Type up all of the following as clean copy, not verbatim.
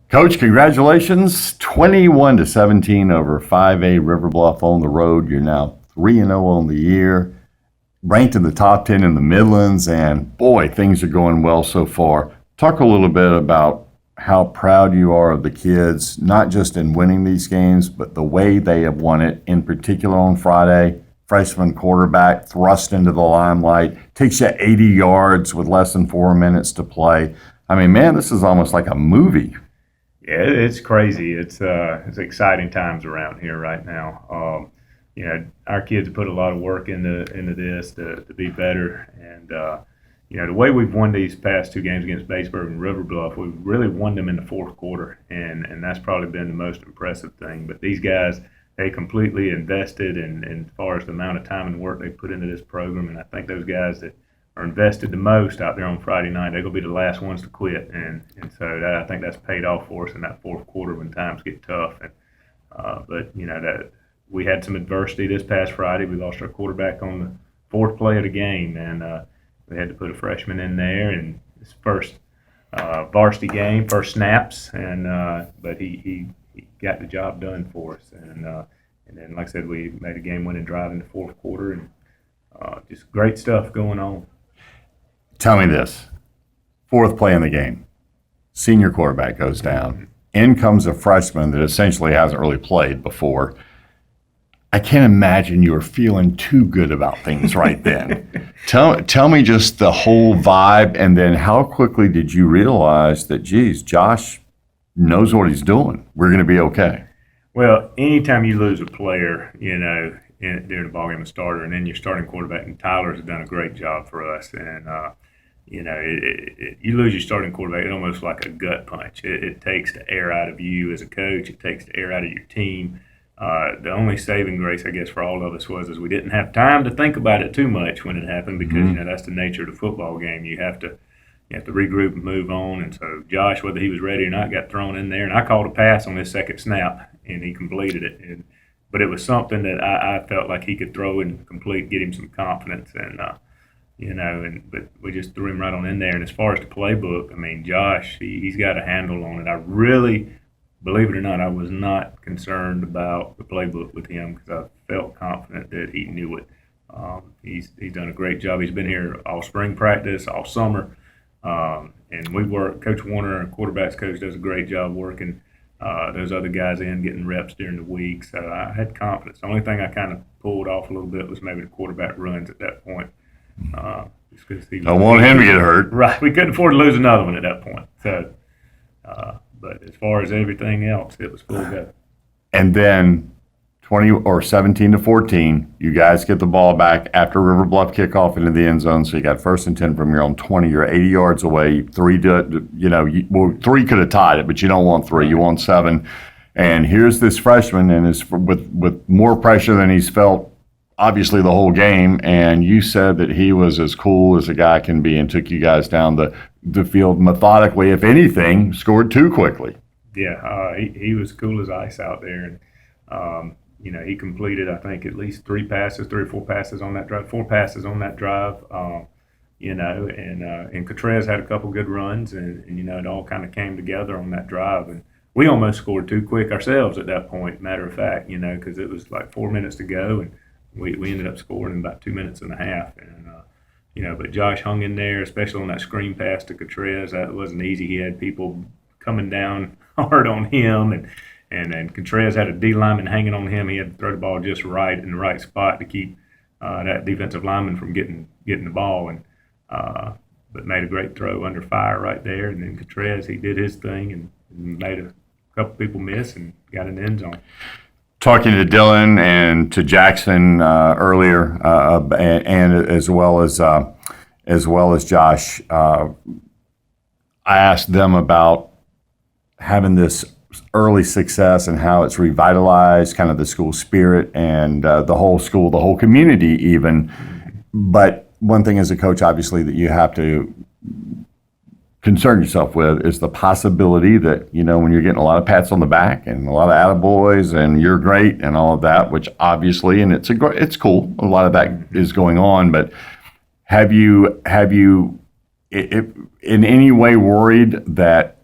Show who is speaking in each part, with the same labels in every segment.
Speaker 1: Coach, congratulations. 21-17 over 5A River Bluff on the road. You're now 3-0 on the year, ranked in the top 10 in the Midlands, and boy, things are going well so far. Talk a little bit about how proud you are of the kids, not just in winning these games, but the way they have won it, in particular on Friday. Freshman quarterback thrust into the limelight, takes you 80 yards with less than 4 minutes to play. I mean, man, this is almost like a movie.
Speaker 2: Yeah, it's crazy. It's exciting times around here right now. Our kids put a lot of work into this to be better, and the way we've won these past two games against Batesburg and River Bluff, we've really won them in the fourth quarter, and that's probably been the most impressive thing. But these guys, they completely invested in as far as the amount of time and work they put into this program, and I think those guys that are invested the most out there on Friday night, they're going to be the last ones to quit, and so I think that's paid off for us in that fourth quarter when times get tough. And but that we had some adversity this past Friday. We lost our quarterback on the fourth play of the game, and we had to put a freshman in there, and his first varsity game, first snaps, and but he got the job done for us, and then like I said, we made a game-winning drive in the fourth quarter, and just great stuff going on.
Speaker 1: Tell me this. Fourth play in the game. Senior quarterback goes down. In comes a freshman that essentially hasn't really played before. I can't imagine you were feeling too good about things right then. Tell me just the whole vibe, and then how quickly did you realize that, geez, Josh knows what he's doing. We're going to be okay.
Speaker 2: Well, anytime you lose a player, during the ballgame, a starter, and then your starting quarterback, and Tyler's done a great job for us. And you lose your starting quarterback, it's almost like a gut punch. It takes the air out of you as a coach. It takes the air out of your team. The only saving grace, I guess, for all of us is we didn't have time to think about it too much when it happened, because that's the nature of the football game. You have to regroup and move on. And so Josh, whether he was ready or not, got thrown in there, and I called a pass on his second snap, and he completed it. But it was something that I felt like he could throw and complete, get him some confidence, and but we just threw him right on in there. And as far as the playbook, I mean, Josh, he's got a handle on it. I really, believe it or not, I was not concerned about the playbook with him, because I felt confident that he knew it. He's done a great job. He's been here all spring practice, all summer, and we work. Coach Warner, our quarterbacks coach, does a great job working those other guys in, getting reps during the week. So I had confidence. The only thing I kind of pulled off a little bit was maybe the quarterback runs at that point. Just because
Speaker 1: I want him to get hurt.
Speaker 2: Right. We couldn't afford to lose another one at that point. So, but as far as everything else, it was full go.
Speaker 1: And then 17-14, you guys get the ball back after River Bluff kickoff into the end zone. So you got 1st and 10 from your own 20. You're 80 yards away. Three could have tied it, but you don't want 3. You want 7. And here's this freshman, and is with more pressure than he's felt obviously the whole game. And you said that he was as cool as a guy can be, and took you guys down the field methodically. If anything, scored 2 quickly.
Speaker 2: Yeah, he was cool as ice out there, and he completed, I think, at least 3 or 4 passes on that drive, 4 passes on that drive. And Contreras had a couple good runs, and it all kind of came together on that drive. And we almost scored 2 quick ourselves at that point, matter of fact, because it was like 4 minutes to go, and we ended up scoring in about 2 minutes and a half. And, but Josh hung in there, especially on that screen pass to Contreras. That wasn't easy. He had people coming down hard on him, and then Contreras had a D lineman hanging on him. He had to throw the ball just right in the right spot to keep that defensive lineman from getting the ball, and but made a great throw under fire right there. And then Contreras, he did his thing and made a couple people miss and got in the end zone.
Speaker 1: Talking to Dylan and to Jackson earlier, and as well as Josh, I asked them about having this early success and how it's revitalized kind of the school spirit and the whole school, the whole community even. But one thing as a coach, obviously, that you have to concern yourself with is the possibility that, when you're getting a lot of pats on the back and a lot of attaboys and you're great and all of that, which obviously, and it's cool, a lot of that is going on, but have you in any way worried that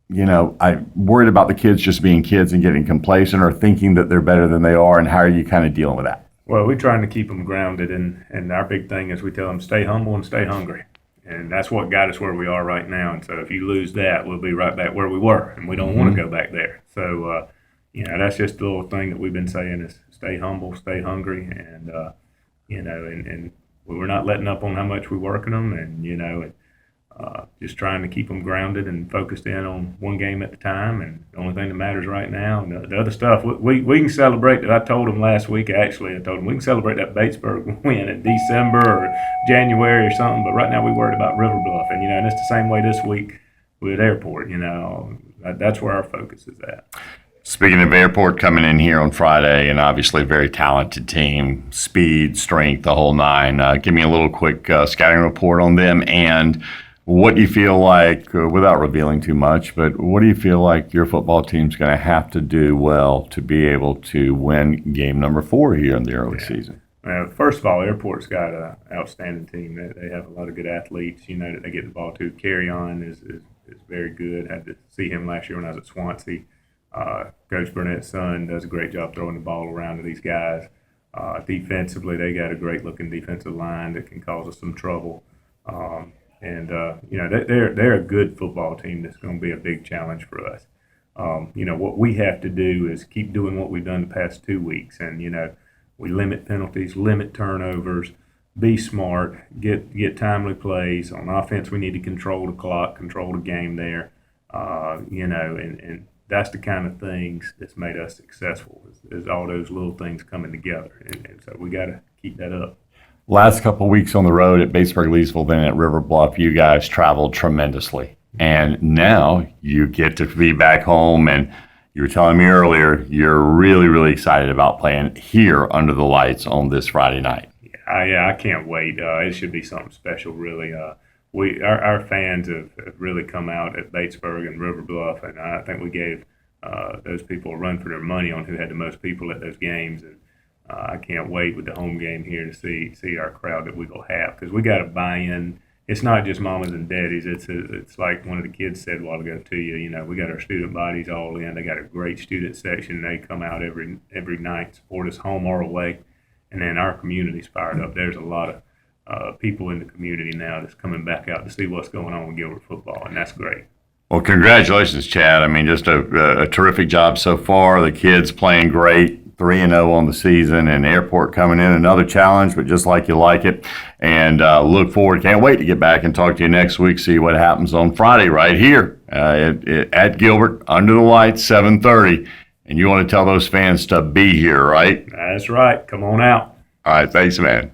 Speaker 1: I'm worried about the kids just being kids and getting complacent or thinking that they're better than they are, and how are you kind of dealing with that?
Speaker 2: Well, we're trying to keep them grounded, and our big thing is we tell them stay humble and stay hungry. And that's what got us where we are right now. And so if you lose that, we'll be right back where we were, and we don't want to go back there. So, that's just the little thing that we've been saying is stay humble, stay hungry, and, and we're not letting up on how much we're working them, and, just trying to keep them grounded and focused in on one game at a time. And the only thing that matters right now, and the other stuff, we can celebrate that. I told them last week, actually, I told them we can celebrate that Batesburg win in December or January or something, but right now we're worried about River Bluff. And, and it's the same way this week with Airport, that's where our focus is at.
Speaker 1: Speaking of Airport coming in here on Friday, and obviously a very talented team, speed, strength, the whole nine. Give me a little quick scouting report on them, and what do you feel like, without revealing too much, but what do you feel like your football team's going to have to do well to be able to win game number 4 here in the early season?
Speaker 2: First of all, Airport's got an outstanding team. They have a lot of good athletes, that they get the ball to. Carry on is very good. I had to see him last year when I was at Swansea. Coach Burnett's son does a great job throwing the ball around to these guys. Defensively, they got a great-looking defensive line that can cause us some trouble. They're a good football team that's going to be a big challenge for us. What we have to do is keep doing what we've done the past 2 weeks. And, we limit penalties, limit turnovers, be smart, get timely plays. On offense, we need to control the clock, control the game there. And that's the kind of things that's made us successful is all those little things coming together. And so we got to keep that up.
Speaker 1: Last couple of weeks on the road at Batesburg, Leesville, then at River Bluff, you guys traveled tremendously. And now you get to be back home, and you were telling me earlier you're really, really excited about playing here under the lights on this Friday night.
Speaker 2: I can't wait. It should be something special, really. Our fans have really come out at Batesburg and River Bluff, and I think we gave those people a run for their money on who had the most people at those games. And I can't wait with the home game here to see our crowd that we're going to have, because we got to buy in. It's not just mamas and daddies. It's like one of the kids said a while ago to you. We got our student bodies all in. They got a great student section. They come out every night, support us home or away, and then our community's fired up. There's a lot of people in the community now that's coming back out to see what's going on with Gilbert football, and that's great.
Speaker 1: Well, congratulations, Chad. I mean, just a terrific job so far. The kids playing great. 3-0 on the season, and Airport coming in, another challenge, but just like you like it. And look forward, can't wait to get back and talk to you next week, see what happens on Friday right here at Gilbert, under the lights, 7:30. And you want to tell those fans to be here, right?
Speaker 2: That's right. Come on out.
Speaker 1: All right, thanks, man.